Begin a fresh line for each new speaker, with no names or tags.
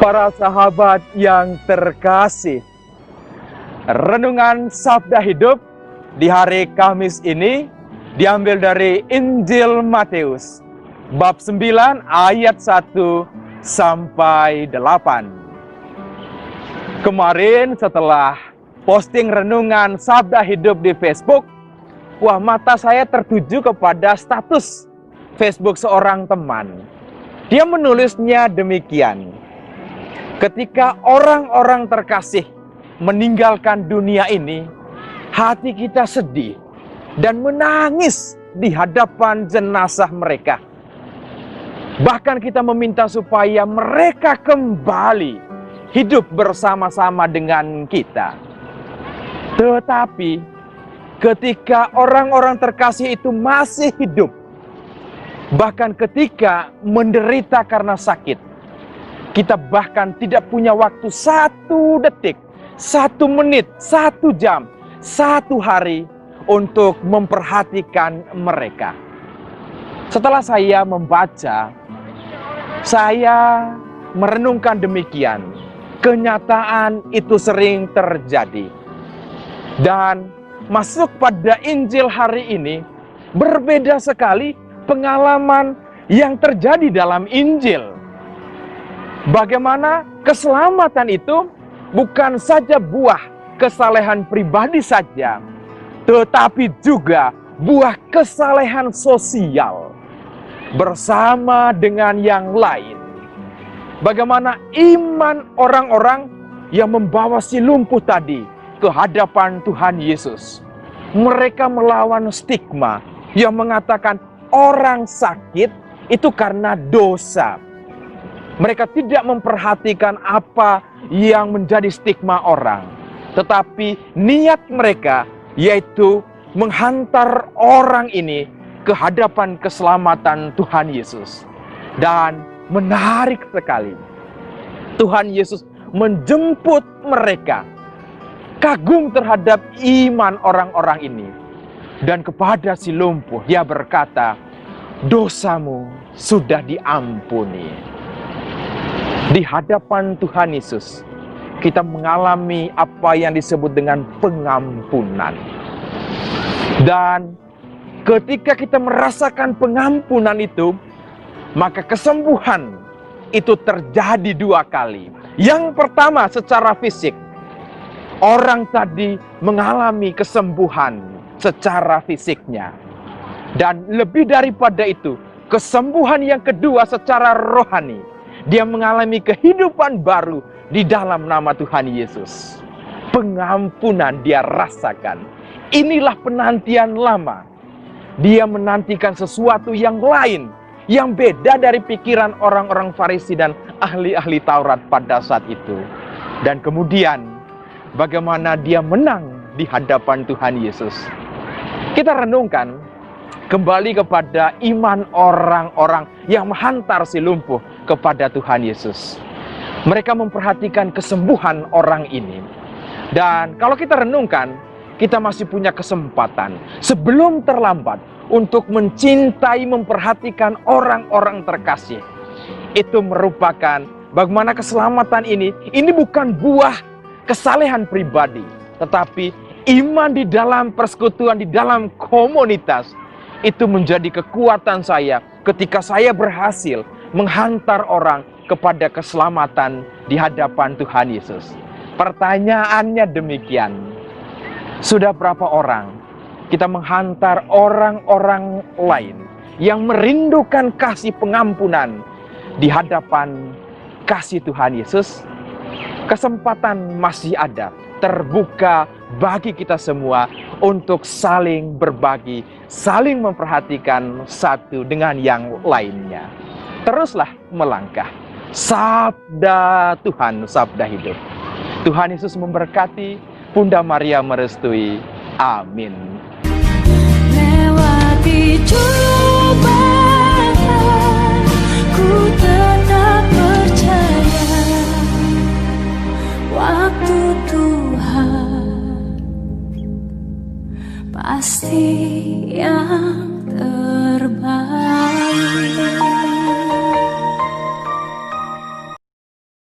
Para sahabat yang terkasih, renungan Sabda Hidup di hari Kamis ini diambil dari Injil Matius, bab 9 ayat 1 sampai 8. Kemarin setelah posting renungan Sabda Hidup di Facebook, mata saya tertuju kepada status Facebook seorang teman. Dia menulisnya demikian: ketika orang-orang terkasih meninggalkan dunia ini, hati kita sedih dan menangis di hadapan jenazah mereka. Bahkan kita meminta supaya mereka kembali hidup bersama-sama dengan kita. Tetapi ketika orang-orang terkasih itu masih hidup, bahkan ketika menderita karena sakit, kita bahkan tidak punya waktu 1 detik, 1 menit, 1 jam, 1 hari untuk memperhatikan mereka. Setelah saya membaca, saya merenungkan demikian. Kenyataan itu sering terjadi. Dan masuk pada Injil hari ini, berbeda sekali pengalaman yang terjadi dalam Injil. Bagaimana keselamatan itu bukan saja buah kesalehan pribadi saja, tetapi juga buah kesalehan sosial bersama dengan yang lain. Bagaimana iman orang-orang yang membawa si lumpuh tadi ke hadapan Tuhan Yesus. Mereka melawan stigma yang mengatakan orang sakit itu karena dosa. Mereka tidak memperhatikan apa yang menjadi stigma orang. Tetapi niat mereka yaitu menghantar orang ini ke hadapan keselamatan Tuhan Yesus. Dan menarik sekali, Tuhan Yesus menjemput mereka. Kagum terhadap iman orang-orang ini. Dan kepada si lumpuh dia berkata, dosamu sudah diampuni. Di hadapan Tuhan Yesus, kita mengalami apa yang disebut dengan pengampunan. Dan ketika kita merasakan pengampunan itu, maka kesembuhan itu terjadi 2 kali. Yang pertama secara fisik, orang tadi mengalami kesembuhan secara fisiknya. Dan lebih daripada itu, kesembuhan yang kedua secara rohani. Dia mengalami kehidupan baru di dalam nama Tuhan Yesus. Pengampunan dia rasakan. Inilah penantian lama. Dia menantikan sesuatu yang lain, yang beda dari pikiran orang-orang Farisi dan ahli-ahli Taurat pada saat itu. Dan kemudian, bagaimana dia menang di hadapan Tuhan Yesus. Kita renungkan kembali kepada iman orang-orang yang menghantar si lumpuh kepada Tuhan Yesus. Mereka memperhatikan kesembuhan orang ini. Dan kalau kita renungkan, kita masih punya kesempatan sebelum terlambat untuk mencintai, memperhatikan orang-orang terkasih. Itu merupakan bagaimana keselamatan ini bukan buah kesalehan pribadi, tetapi iman di dalam persekutuan, di dalam komunitas. Itu menjadi kekuatan saya ketika saya berhasil menghantar orang kepada keselamatan di hadapan Tuhan Yesus. Pertanyaannya demikian, sudah berapa orang kita menghantar orang-orang lain yang merindukan kasih pengampunan di hadapan kasih Tuhan Yesus? Kesempatan masih ada, terbuka bagi kita semua untuk saling berbagi, saling memperhatikan satu dengan yang lainnya. Teruslah melangkah. Sabda Tuhan, sabda hidup. Tuhan Yesus memberkati, Bunda Maria merestui. Amin.
Lewati cobaan, ku tetap percaya waktu Tuhan pasti yang